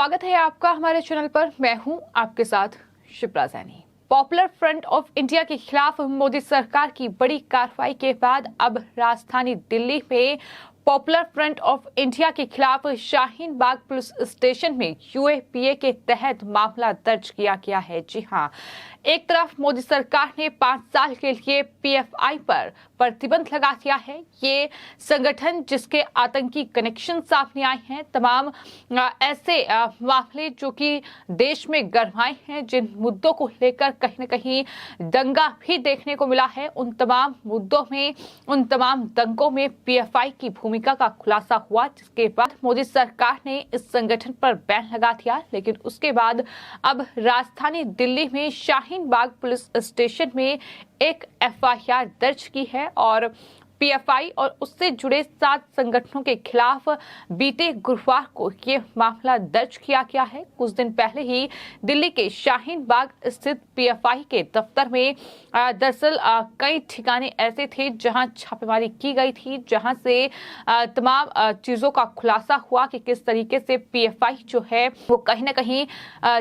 स्वागत है आपका हमारे चैनल पर। मैं हूं आपके साथ Shipra Saini. Popular front of India के खिलाफ मोदी सरकार की बड़ी कार्रवाई के बाद अब राजधानी दिल्ली में पॉपुलर फ्रंट ऑफ इंडिया के खिलाफ शाहीन बाग पुलिस स्टेशन में यूएपीए के तहत मामला दर्ज किया गया है। जी हां, एक तरफ मोदी सरकार ने 5 साल के लिए पीएफआई पर प्रतिबंध लगा दिया है। ये संगठन जिसके आतंकी कनेक्शन सामने आए हैं, तमाम ऐसे मामले जो कि देश में गरमाए हैं, जिन मुद्दों को लेकर कहीं न कहीं दंगा भी देखने को मिला है, उन तमाम मुद्दों में, उन तमाम दंगों में पीएफआई की भूमिका का खुलासा हुआ, जिसके बाद मोदी सरकार ने इस संगठन पर बैन लगा दिया। लेकिन उसके बाद अब राजधानी दिल्ली में शाहीन बाग पुलिस स्टेशन में एक एफआईआर दर्ज की है और पीएफआई और उससे जुड़े 7 संगठनों के खिलाफ बीते गुरुवार को ये मामला दर्ज किया गया है। कुछ दिन पहले ही दिल्ली के शाहीन बाग स्थित पीएफआई के दफ्तर में दरअसल कई ठिकाने ऐसे थे जहां छापेमारी की गई थी, जहां से तमाम चीजों का खुलासा हुआ कि किस तरीके से पीएफआई जो है वो कहीं न कहीं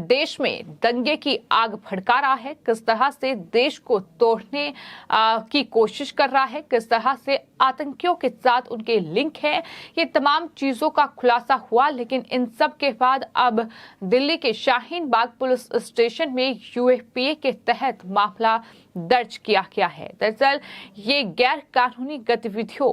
देश में दंगे की आग भड़का रहा है, किस तरह से देश को तोड़ने की कोशिश कर रहा है, किस तरह से आतंकियों के साथ उनके लिंक है। ये तमाम चीजों का खुलासा हुआ। लेकिन इन सब के बाद अब दिल्ली के शाहीन बाग पुलिस स्टेशन में यूएपीए के तहत मामला दर्ज किया गया है। दरअसल ये गैर कानूनी गतिविधियों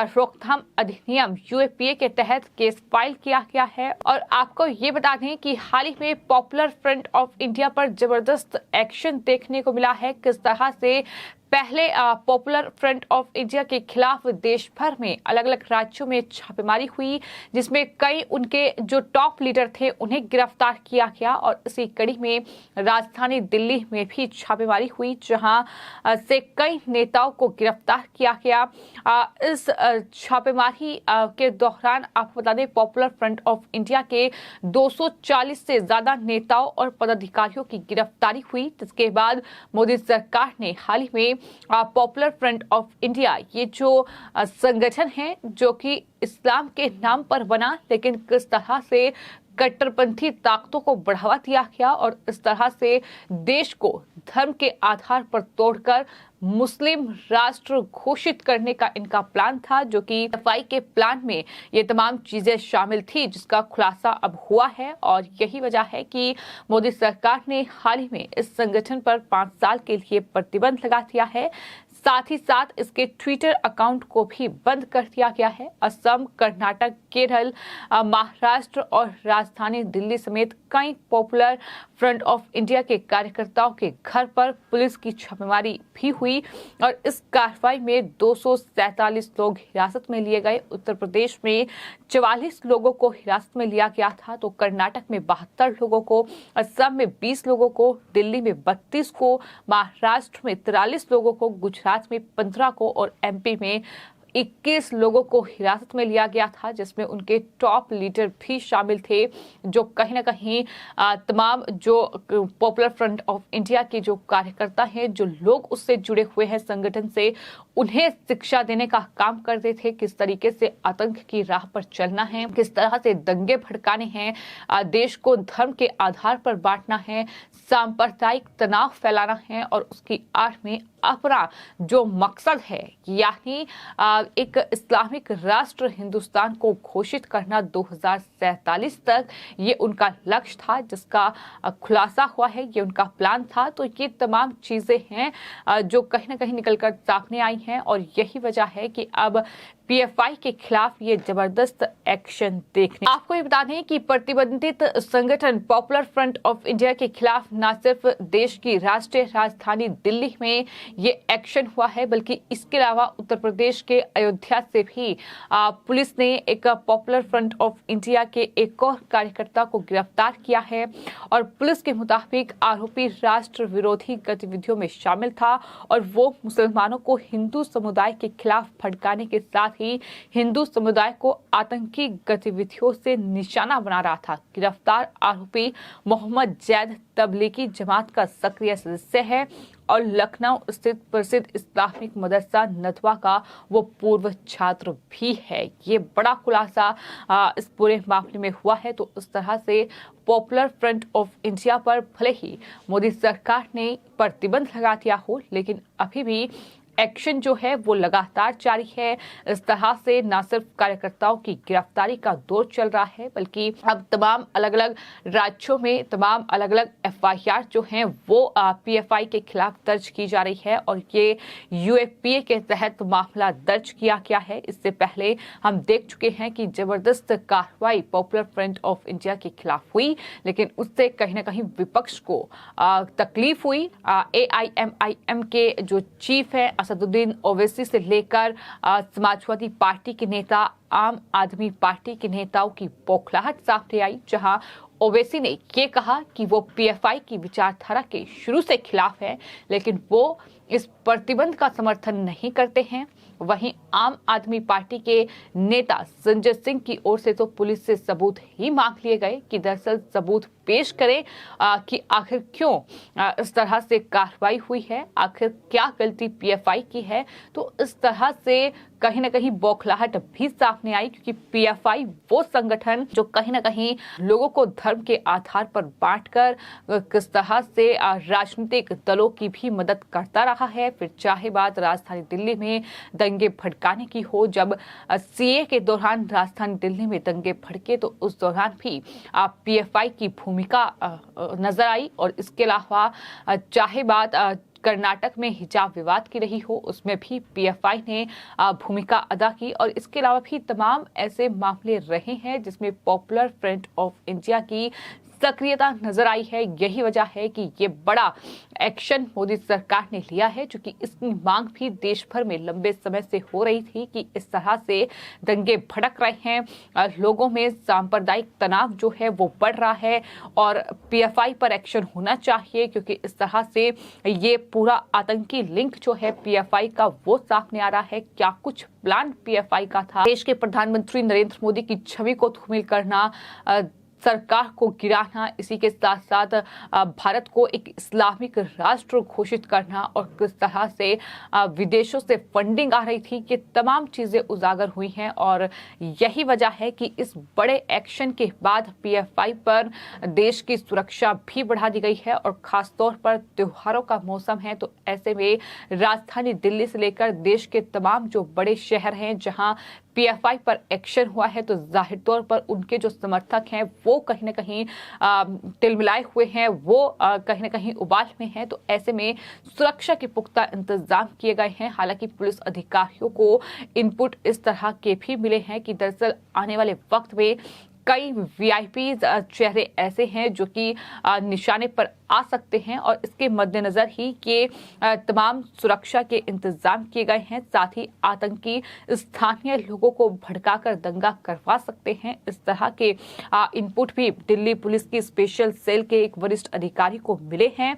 रोकथाम अधिनियम यूएपीए के तहत केस फाइल किया गया है। और आपको ये बता दें कि हाल ही में पॉपुलर फ्रंट ऑफ इंडिया पर जबरदस्त एक्शन देखने को मिला है। किस तरह से पहले पॉपुलर फ्रंट ऑफ इंडिया के खिलाफ देश भर में अलग अलग राज्यों में छापेमारी हुई, जिसमें कई उनके जो टॉप लीडर थे उन्हें गिरफ्तार किया गया। और इसी कड़ी में राजधानी दिल्ली में भी छापेमारी हुई, जहां से कई नेताओं को गिरफ्तार किया गया। इस छापेमारी के दौरान आपको बता दें, पॉपुलर फ्रंट ऑफ इंडिया के 240 से ज्यादा नेताओं और पदाधिकारियों की गिरफ्तारी हुई, जिसके बाद मोदी सरकार ने हाल ही में पॉपुलर फ्रंट ऑफ इंडिया, ये जो संगठन है जो कि इस्लाम के नाम पर बना, लेकिन किस तरह से कट्टरपंथी ताकतों को बढ़ावा दिया गया और इस तरह से देश को धर्म के आधार पर तोड़कर मुस्लिम राष्ट्र घोषित करने का इनका प्लान था, जो कि पीएफआई के प्लान में ये तमाम चीजें शामिल थी, जिसका खुलासा अब हुआ है। और यही वजह है कि मोदी सरकार ने हाल ही में इस संगठन पर 5 साल के लिए प्रतिबंध लगा दिया है। साथ ही साथ इसके ट्विटर अकाउंट को भी बंद कर दिया गया है। असम, कर्नाटक, केरल, महाराष्ट्र और राजधानी दिल्ली समेत कई पॉपुलर फ्रंट ऑफ इंडिया के कार्यकर्ताओं के घर पर पुलिस की छापेमारी भी हुई और इस कार्रवाई में 247 लोग हिरासत में लिए गए। उत्तर प्रदेश में 44 लोगों को हिरासत में लिया गया था, तो कर्नाटक में 72 लोगों को, असम में 20 लोगों को, दिल्ली में 32 को, महाराष्ट्र में 43 लोगों को, गुजरात में 15 को और एमपी में 21 लोगों को हिरासत में लिया गया था, जिसमें उनके टॉप लीडर भी शामिल थे, जो कहीं न कहीं तमाम जो पॉपुलर फ्रंट ऑफ इंडिया के जो कार्यकर्ता हैं, जो लोग उससे जुड़े हुए हैं संगठन से, उन्हें शिक्षा देने का काम करते थे। किस तरीके से आतंक की राह पर चलना है, किस तरह से दंगे भड़काने हैं, देश को धर्म के आधार पर बांटना है, सांप्रदायिक तनाव फैलाना है और उसकी आड़ में अपना जो मकसद है, यानी एक इस्लामिक राष्ट्र हिंदुस्तान को घोषित करना 2047 तक, ये उनका लक्ष्य था, जिसका खुलासा हुआ है। ये उनका प्लान था। तो ये तमाम चीजें हैं जो कहीं न कहीं निकलकर सामने आई हैं और यही वजह है कि अब पीएफआई के खिलाफ ये जबरदस्त एक्शन देखने। आपको ये बता दें कि प्रतिबंधित संगठन पॉपुलर फ्रंट ऑफ इंडिया के खिलाफ न सिर्फ देश की राष्ट्रीय राजधानी दिल्ली में ये एक्शन हुआ है, बल्कि इसके अलावा उत्तर प्रदेश के अयोध्या से भी पुलिस ने एक पॉपुलर फ्रंट ऑफ इंडिया के एक और कार्यकर्ता को गिरफ्तार किया है। और पुलिस के मुताबिक आरोपी राष्ट्र विरोधी गतिविधियों में शामिल था और वो मुसलमानों को हिंदू समुदाय के खिलाफ भड़काने के साथ ही हिंदू समुदाय को आतंकी गतिविधियों से निशाना बना रहा था। गिरफ्तार आरोपी मोहम्मद जैद तबलीगी जमात का सक्रिय सदस्य है और लखनऊ स्थित प्रसिद्ध इस्लामिक मदरसा नदवा का वो पूर्व छात्र भी है। ये बड़ा खुलासा इस पूरे मामले में हुआ है। तो इस तरह से पॉपुलर फ्रंट ऑफ इंडिया पर भले ही मोदी सरकार ने प्रतिबंध लगा दिया हो, लेकिन अभी भी एक्शन जो है वो लगातार जारी है। इस तरह से न सिर्फ कार्यकर्ताओं की गिरफ्तारी का दौर चल रहा है, बल्कि अब तमाम अलग अलग राज्यों में तमाम अलग अलग एफआईआर जो हैं वो पीएफआई के खिलाफ दर्ज की जा रही है और ये यूएपीए के तहत मामला दर्ज किया गया है। इससे पहले हम देख चुके हैं कि जबरदस्त कार्रवाई पॉपुलर फ्रंट ऑफ इंडिया के खिलाफ हुई, लेकिन उससे कहीं ना कहीं विपक्ष को तकलीफ हुई। एआईएमआईएम के जो चीफ है असदुद्दीन ओवैसी से लेकर समाजवादी पार्टी के नेता, आम आदमी पार्टी के नेताओं की बौखलाहट सामने आई, जहां ओवैसी ने ये कहा कि वो पीएफआई की विचारधारा के शुरू से खिलाफ है, लेकिन वो इस प्रतिबंध का समर्थन नहीं करते हैं। वहीं आम आदमी पार्टी के नेता संजय सिंह की ओर से तो पुलिस से सबूत ही मांग लिए गए कि दरअसल सबूत पेश करें कि आखिर क्यों इस तरह से कार्रवाई हुई है, आखिर क्या गलती पीएफआई की है। तो इस तरह से कहीं ना कहीं बौखलाहट भी सामने आई, क्योंकि पीएफआई वो संगठन जो कहीं ना कहीं लोगों को धर्म के आधार पर बांटकर किस तरह से राजनीतिक दलों की भी मदद करता रहा है। फिर चाहे बात राजधानी दिल्ली में दंगे भड़काने की हो, जब सीए के दौरान राजधानी दिल्ली में दंगे भड़के तो उस दौरान भी पीएफआई की भूमिका नजर आई। और इसके अलावा चाहे बात कर्नाटक में हिजाब विवाद की रही हो, उसमें भी पीएफआई ने भूमिका अदा की। और इसके अलावा भी तमाम ऐसे मामले रहे हैं जिसमें पॉपुलर फ्रंट ऑफ इंडिया की सक्रियता नजर आई है। यही वजह है कि ये बड़ा एक्शन मोदी सरकार ने लिया है, क्योंकि इसकी मांग भी देश भर में लंबे समय से हो रही थी कि इस तरह से दंगे भड़क रहे हैं, लोगों में सांप्रदायिक तनाव जो है वो बढ़ रहा है और पीएफआई पर एक्शन होना चाहिए, क्योंकि इस तरह से ये पूरा आतंकी लिंक जो है पीएफआई का वो सामने आ रहा है। क्या कुछ प्लान पीएफआई का था? देश के प्रधानमंत्री नरेंद्र मोदी की छवि को धूमिल करना, सरकार को गिराना, इसी के साथ साथ भारत को एक इस्लामिक राष्ट्र घोषित करना और किस तरह से विदेशों से फंडिंग आ रही थी, ये तमाम चीजें उजागर हुई हैं। और यही वजह है कि इस बड़े एक्शन के बाद पीएफआई पर देश की सुरक्षा भी बढ़ा दी गई है और खासतौर पर त्योहारों का मौसम है, तो ऐसे में राजधानी दिल्ली से लेकर देश के तमाम जो बड़े शहर हैं जहां पीएफआई पर एक्शन हुआ है, तो जाहिर तौर पर उनके जो समर्थक हैं वो कहीं ना कहीं तिलमिलाए हुए हैं, वो कहीं ना कहीं उबाल में हैं। तो ऐसे में सुरक्षा के पुख्ता इंतजाम किए गए हैं। हालांकि पुलिस अधिकारियों को इनपुट इस तरह के भी मिले हैं कि दरअसल आने वाले वक्त में कई वीआईपी चेहरे ऐसे हैं जो कि निशाने पर आ सकते हैं और इसके मद्देनजर ही ये तमाम सुरक्षा के इंतजाम किए गए हैं। साथ ही आतंकी स्थानीय लोगों को भड़काकर दंगा करवा सकते हैं, इस तरह के इनपुट भी दिल्ली पुलिस की स्पेशल सेल के एक वरिष्ठ अधिकारी को मिले हैं।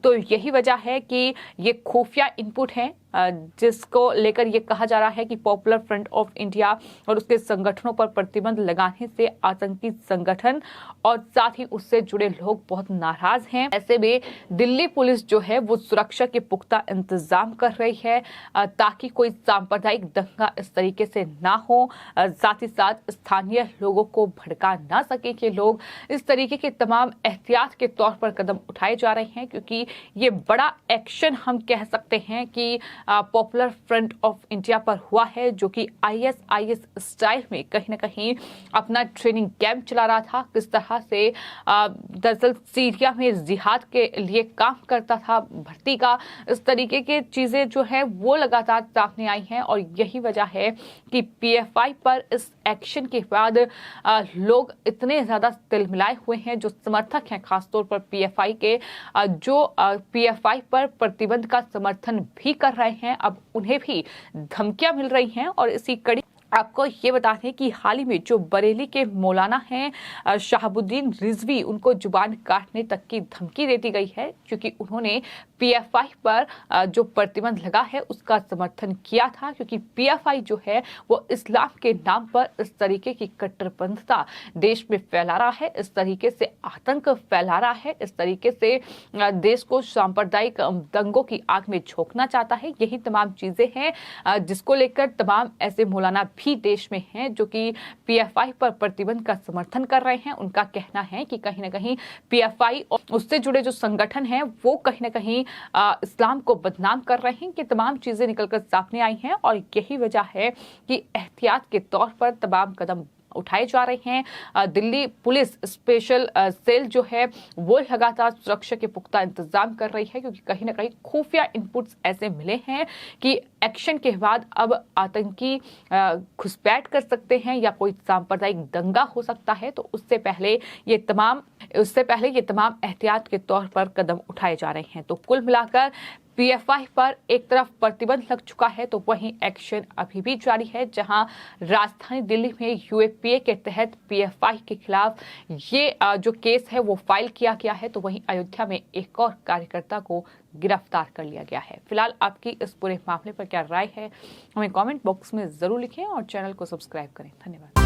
तो यही वजह है कि ये खुफिया इनपुट है जिसको लेकर ये कहा जा रहा है कि पॉपुलर फ्रंट ऑफ इंडिया और उसके संगठनों पर प्रतिबंध लगाने से आतंकी संगठन और साथ ही उससे जुड़े लोग बहुत नाराज हैं। ऐसे में दिल्ली पुलिस जो है वो सुरक्षा के पुख्ता इंतजाम कर रही है ताकि कोई सांप्रदायिक दंगा इस तरीके से ना हो। साथ ही साथ स्थानीय लोगों को भड़का ना सके कि लोग इस तरीके के तमाम एहतियात के तौर पर कदम उठाए जा रहे हैं, क्योंकि ये बड़ा एक्शन हम कह सकते हैं कि पॉपुलर फ्रंट ऑफ इंडिया पर हुआ है, जो कि आईएसआईएस स्टाइल में कहीं ना कहीं अपना ट्रेनिंग कैंप चला रहा था। किस तरह से दरअसल सीरिया में जिहाद के लिए काम करता था, भर्ती का इस तरीके की चीजें जो है वो लगातार सामने आई हैं। और यही वजह है कि पीएफआई पर इस एक्शन के बाद लोग इतने ज्यादा तिलमिलाए हुए हैं, जो समर्थक हैं खासतौर पर पीएफआई के, जो पीएफआई पर प्रतिबंध का समर्थन भी कर रहे हैं, अब उन्हें भी धमकियां मिल रही हैं। और इसी कड़ी आपको ये बता दें कि हाल ही में जो बरेली के मौलाना हैं शहाबुद्दीन रिजवी, उनको जुबान काटने तक की धमकी दे दी गई है, क्योंकि उन्होंने पीएफआई पर जो प्रतिबंध लगा है उसका समर्थन किया था, क्योंकि पीएफआई जो है वो इस्लाम के नाम पर इस तरीके की कट्टरपंथता देश में फैला रहा है, इस तरीके से आतंक फैला रहा है, इस तरीके से देश को सांप्रदायिक दंगों की आग में झोंकना चाहता है। यही तमाम चीजें हैं जिसको लेकर तमाम ऐसे मौलाना भी देश में हैं जो कि पीएफआई पर प्रतिबंध का समर्थन कर रहे हैं। उनका कहना है कि कहीं ना कहीं पीएफआई और उससे जुड़े जो संगठन हैं वो कहीं ना कहीं इस्लाम को बदनाम कर रहे हैं। कि तमाम चीजें निकलकर सामने आई हैं और यही वजह है कि एहतियात के तौर पर तमाम कदम उठाए जा रहे हैं। दिल्ली पुलिस स्पेशल सेल जो है वो लगातार सुरक्षा के पुख्ता इंतजाम कर रही है, क्योंकि कहीं ना कहीं खुफिया इनपुट्स ऐसे मिले हैं कि एक्शन के बाद अब आतंकी घुसपैठ कर सकते हैं या कोई सांप्रदायिक दंगा हो सकता है। तो उससे पहले ये तमाम एहतियात के तौर पर कदम उठाए जा रहे हैं। तो कुल मिलाकर पीएफआई पर एक तरफ प्रतिबंध लग चुका है तो वहीं एक्शन अभी भी जारी है, जहां राजधानी दिल्ली में यूएपीए के तहत पीएफआई के खिलाफ ये जो केस है वो फाइल किया गया है, तो वहीं अयोध्या में एक और कार्यकर्ता को गिरफ्तार कर लिया गया है। फिलहाल आपकी इस पूरे मामले पर क्या राय है, हमें कमेंट बॉक्स में जरूर लिखें और चैनल को सब्सक्राइब करें। धन्यवाद।